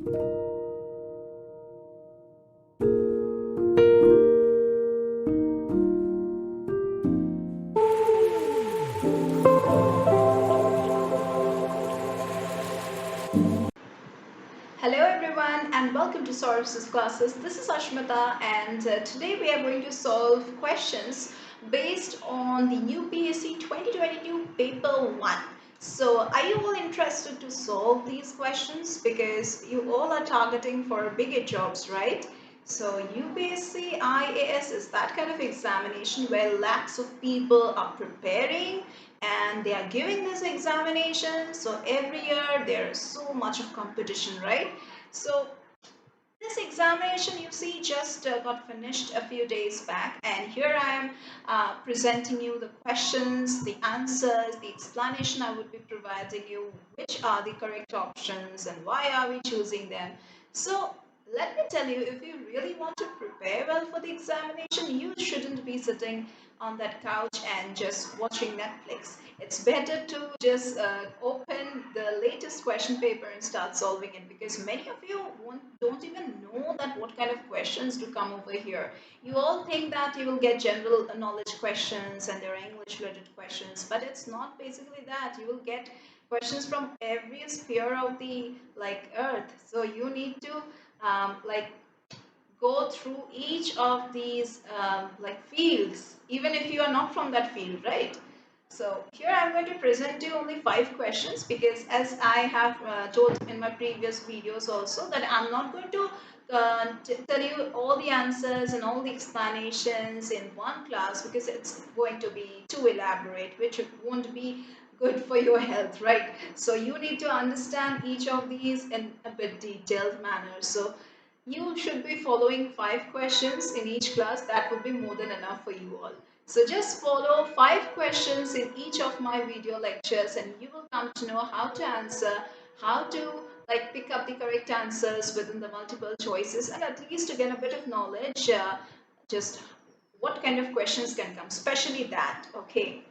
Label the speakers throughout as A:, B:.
A: Hello everyone and welcome to Saurabh's classes. This is Ashmita and today we are going to solve questions based on the UPSC 2022 paper 1. So are you all interested to solve these questions because you all are targeting for bigger jobs, right? So UPSC IAS is that kind of examination where lakhs of people are preparing and they are giving this examination. So every year there is so much of competition, right? So this examination you see just got finished a few days back, and here I am presenting you the questions, the answers, the explanation I would be providing you, which are the correct options and why are we choosing them. So let me tell you, if you really want to prepare well for the examination, you shouldn't be sitting on that couch and just watching Netflix. It's better to just open the latest question paper and start solving it, because many of you don't even know that what kind of questions do come over here. You all think that you will get general knowledge questions and there are English related questions, but it's not basically that. You will get questions from every sphere of the earth. So you need to go through each of these fields, even if you are not from that field, right? So here I'm going to present you only 5 questions, because as I have told in my previous videos also, that I'm not going to tell you all the answers and all the explanations in one class, because it's going to be too elaborate, which won't be good for your health, right? So you need to understand each of these in a bit detailed manner. So you should be following 5 questions in each class. That would be more than enough for you all. So just follow 5 questions in each of my video lectures and you will come to know how to answer, how to pick up the correct answers within the multiple choices, and at least to get a bit of knowledge, just what kind of questions can come, especially that, okay?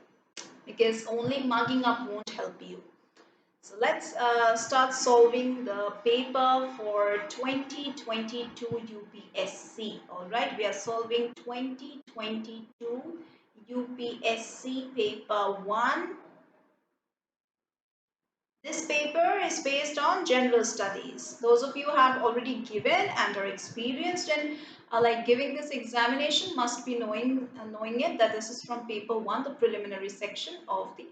A: Because only mugging up won't help you. So let's start solving the paper for 2022 UPSC. Alright, we are solving 2022 UPSC paper 1. This paper is based on general studies. Those of you who have already given and are experienced in giving this examination must be knowing it, that this is from paper 1, the preliminary section of the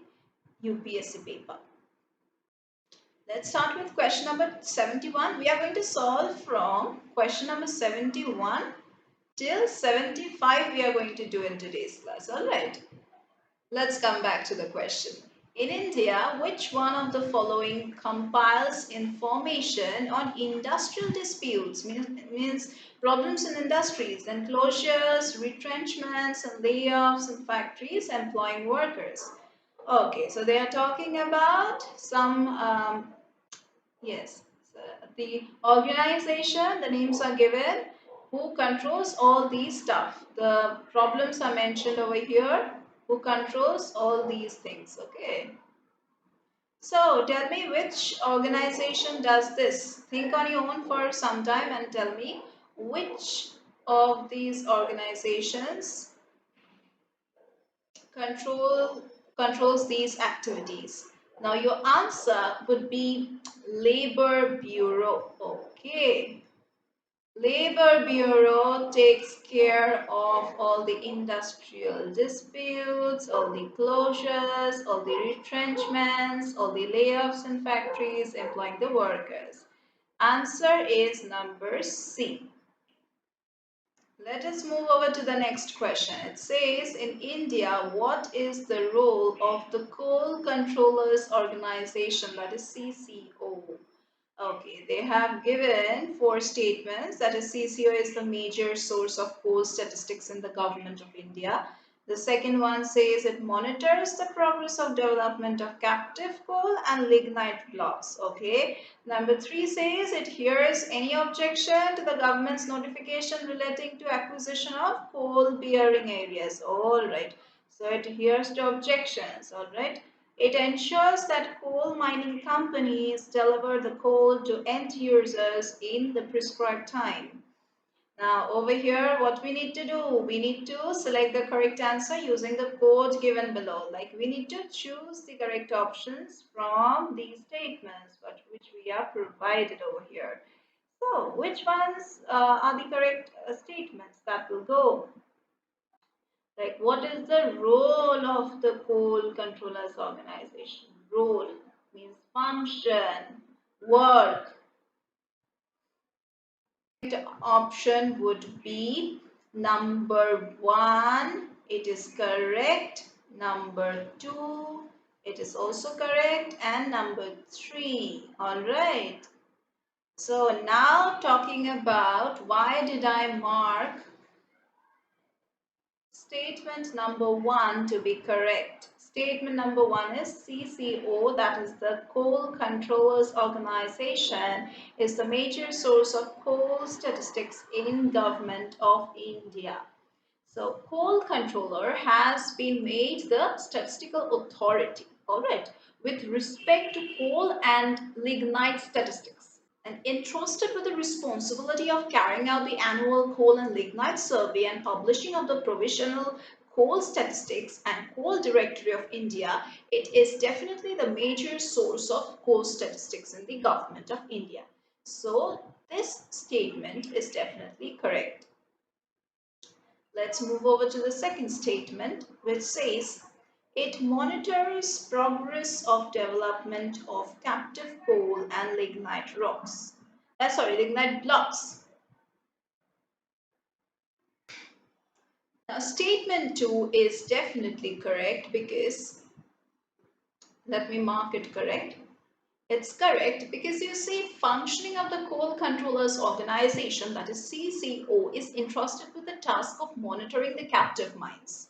A: UPSC paper. Let's start with question number 71. We are going to solve from question number 71 till 75 we are going to do in today's class. Alright, let's come back to the question. In India, which one of the following compiles information on industrial disputes, means problems in industries, and closures, retrenchments, and layoffs in factories employing workers? Okay, so they are talking about some yes, so the organization, the names are given, who controls all these stuff. The problems are mentioned over here, who controls all these things, okay? So tell me which organization does this. Think on your own for some time and tell me which of these organizations controls these activities. Now your answer would be Labor Bureau. Okay. Labor Bureau takes care of all the industrial disputes, all the closures, all the retrenchments, all the layoffs in factories employing the workers. Answer is number C. Let us move over to the next question. It says, in India, what is the role of the Coal Controllers Organization, that is CCO? Okay, they have given 4 statements, that is CCO is the major source of coal statistics in the government of India. The second one says it monitors the progress of development of captive coal and lignite blocks. Okay. Number 3 says it hears any objection to the government's notification relating to acquisition of coal bearing areas. All right. So it hears the objections. All right. It ensures that coal mining companies deliver the coal to end users in the prescribed time. Now over here, what we need to do, we need to select the correct answer using the code given below. Like we need to choose the correct options from these statements, but which we are provided over here. So which ones are the correct statements that will go? Like what is the role of the coal controllers organization? Role means function, work. Option would be number 1. It is correct. Number 2. It is also correct. And number 3. All right. So now talking about why did I mark statement number 1 to be correct. Statement number 1 is CCO, that is the Coal Controllers Organization, is the major source of coal statistics in Government of India. So coal controller has been made the statistical authority, all right, with respect to coal and lignite statistics, and entrusted with the responsibility of carrying out the annual coal and lignite survey and publishing of the provisional coal statistics and coal directory of India. It is definitely the major source of coal statistics in the government of India. So this statement is definitely correct. Let's move over to the second statement, which says it monitors progress of development of captive coal and lignite rocks. Lignite blocks. Now, statement 2 is definitely correct because, let me mark it correct. It's correct because you see, functioning of the Coal Controllers Organization, that is CCO, is entrusted with the task of monitoring the captive mines.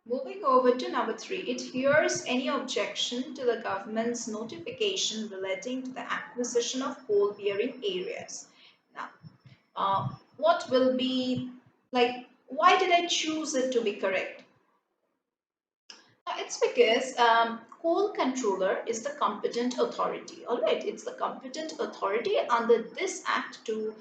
A: Moving over to number 3, it hears any objection to the government's notification relating to the acquisition of coal-bearing areas. Now, what will be, like, why did I choose it to be correct? It's because coal controller is the competent authority. All right, it's the competent authority under this act to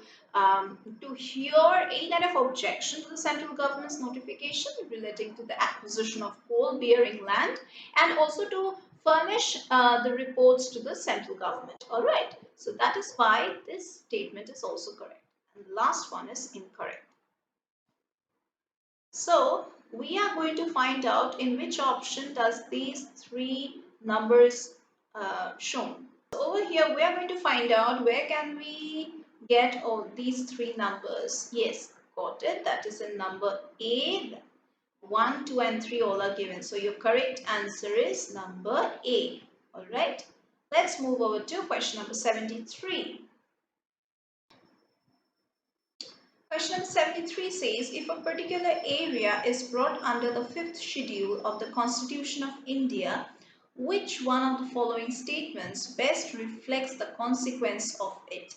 A: hear any kind of objection to the central government's notification relating to the acquisition of coal-bearing land, and also to furnish the reports to the central government. All right, so that is why this statement is also correct. And the last one is incorrect. So we are going to find out in which option does these three numbers shown. So over here we are going to find out where can we get all these three numbers. Yes, got it. That is in number A. 1, 2 and 3 all are given. So your correct answer is number A. Alright. Let's move over to question number 73. Question number 73 says, if a particular area is brought under the 5th schedule of the Constitution of India, which one of the following statements best reflects the consequence of it?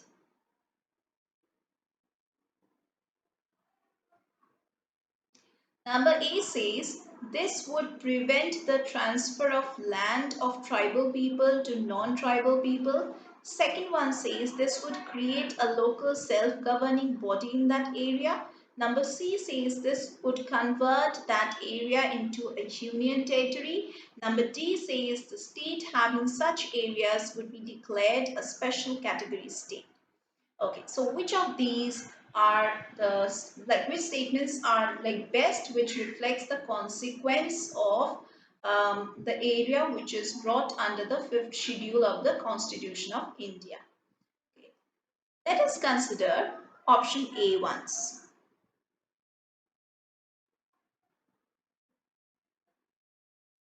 A: Number A says, this would prevent the transfer of land of tribal people to non-tribal people. Second one says, this would create a local self-governing body in that area. Number C says, this would convert that area into a union territory. Number D says, the state having such areas would be declared a special category state. Okay, so which of these are which statements are best, which reflects the consequence of the area which is brought under the 5th schedule of the Constitution of India? Okay. Let us consider option A once.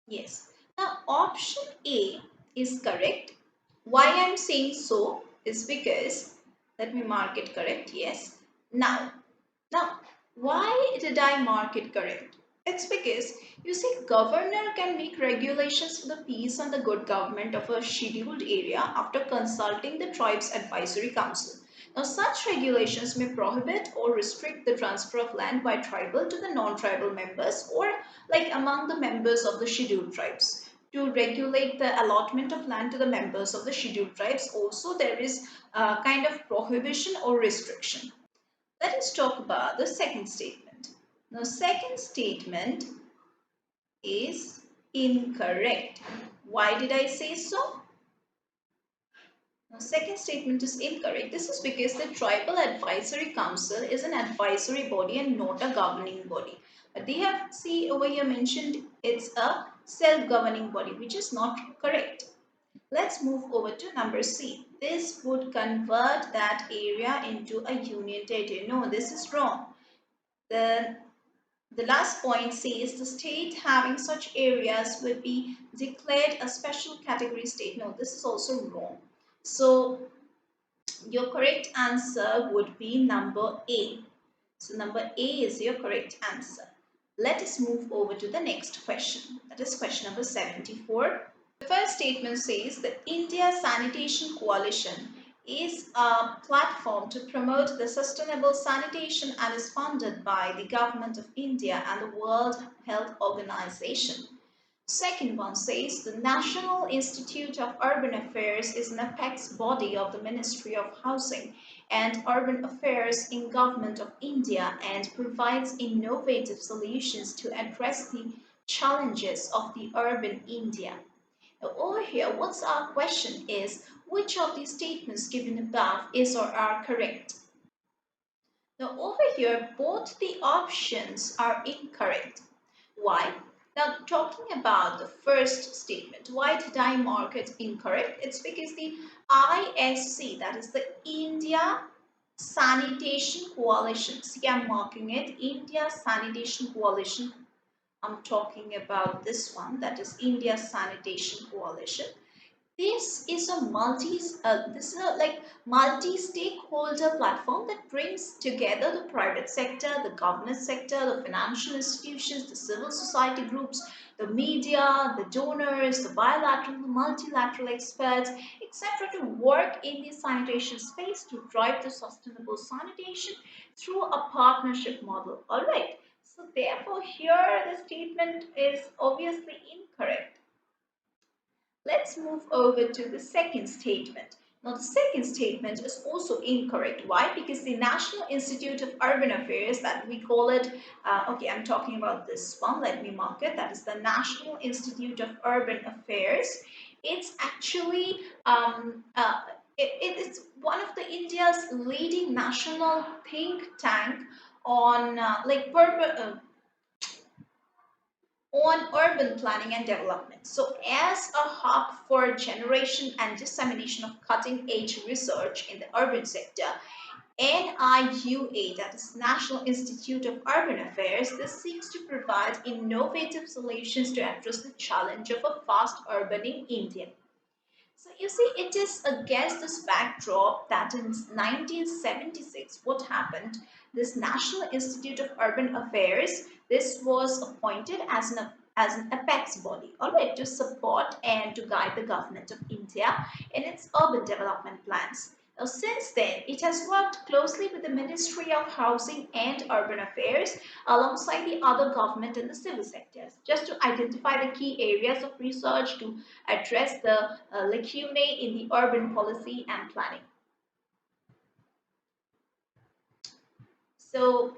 A: Yes. Now option A is correct. Why I am saying so is because, let me mark it correct. Yes. Now, why did I mark it correct? It's because, you see, governor can make regulations for the peace and the good government of a scheduled area after consulting the tribe's advisory council. Now, such regulations may prohibit or restrict the transfer of land by tribal to the non-tribal members or like among the members of the scheduled tribes. To regulate the allotment of land to the members of the scheduled tribes, also there is a kind of prohibition or restriction. Let us talk about the second statement. Now, second statement is incorrect. Why did I say so? Now, second statement is incorrect. This is because the Tribal Advisory Council is an advisory body and not a governing body. But they have, see over here mentioned, it's a self-governing body, which is not correct. Let's move over to number C. This would convert that area into a union territory. No, this is wrong. The the last point says the state having such areas would be declared a special category state. No, this is also wrong. So your correct answer would be number A. So number A is your correct answer. Let us move over to the next question. That is question number 74. The first statement says that India Sanitation Coalition is a platform to promote the sustainable sanitation and is funded by the Government of India and the World Health Organization. Second one says the National Institute of Urban Affairs is an apex body of the Ministry of Housing and Urban Affairs in Government of India and provides innovative solutions to address the challenges of the urban India. Now, over here, what's our question is, which of these statements given above is or are correct? Now, over here, both the options are incorrect. Why? Now, talking about the first statement, why did I mark it incorrect? It's because the ISC, that is the India Sanitation Coalition. See, I'm marking it India Sanitation Coalition. I'm talking about this one, that is India Sanitation Coalition. This is a multi-stakeholder platform that brings together the private sector, the government sector, the financial institutions, the civil society groups, the media, the donors, the bilateral, the multilateral experts, etc., to work in the sanitation space to drive the sustainable sanitation through a partnership model. All right. So therefore, here the statement is obviously incorrect. Let's move over to the second statement. Now, the second statement is also incorrect. Why? Because the National Institute of Urban Affairs, that we call it, okay, I'm talking about this one, let me mark it, that is the National Institute of Urban Affairs. It's actually, it's one of the India's leading national think tank on on urban planning and development. So, as a hub for generation and dissemination of cutting edge research in the urban sector, NIUA, that is National Institute of Urban Affairs, this seeks to provide innovative solutions to address the challenge of a fast urbaning India. So you see, it is against this backdrop that in 1976, what happened? This National Institute of Urban Affairs, this was appointed as an apex body, all right, to support and to guide the government of India in its urban development plans. Now, since then, it has worked closely with the Ministry of Housing and Urban Affairs alongside the other government and the civil sectors, just to identify the key areas of research to address the lacunae in the urban policy and planning. So,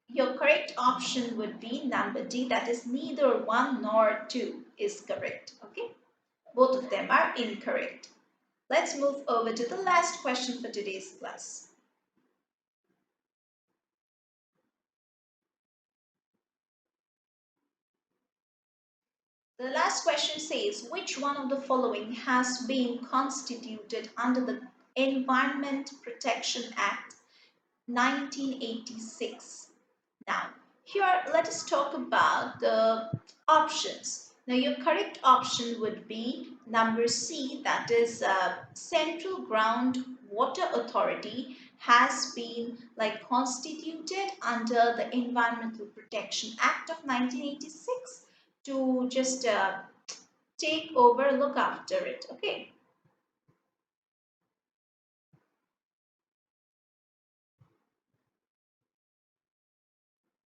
A: your correct option would be number D, that is neither 1 nor 2 is correct. Okay, both of them are incorrect. Let's move over to the last question for today's class. The last question says, which one of the following has been constituted under the Environment Protection Act 1986? Now, here let us talk about the options. Now, your correct option would be number C, that is Central Groundwater Authority has been like constituted under the Environmental Protection Act of 1986 to just take over, look after it. Okay.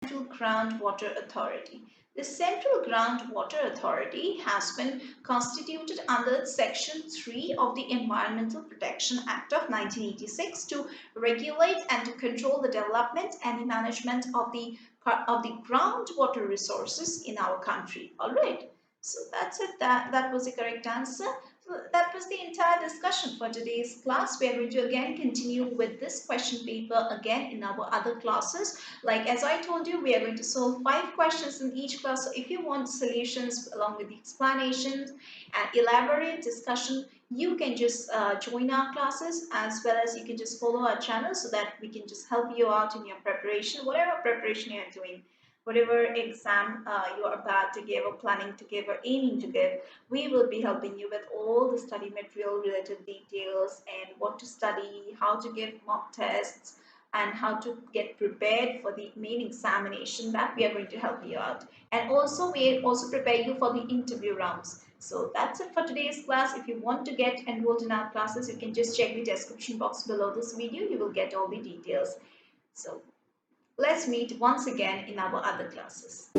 A: Central Groundwater Authority. The Central Groundwater Authority has been constituted under Section 3 of the Environmental Protection Act of 1986 to regulate and to control the development and management of the groundwater resources in our country. All right. So that's it. That was the correct answer. So that was the entire discussion for today's class. We are going to again continue with this question paper again in our other classes. Like as I told you, we are going to solve 5 questions in each class. So if you want solutions along with the explanations and elaborate discussion, you can just join our classes, as well as you can just follow our channel so that we can just help you out in your preparation, whatever preparation you are doing, whatever exam you are about to give or planning to give or aiming to give. We will be helping you with all the study material related details and what to study, how to give mock tests, and how to get prepared for the main examination. That we are going to help you out. And also we also prepare you for the interview rounds. So that's it for today's class. If you want to get enrolled in our classes, you can just check the description box below this video. You will get all the details. So let's meet once again in our other classes.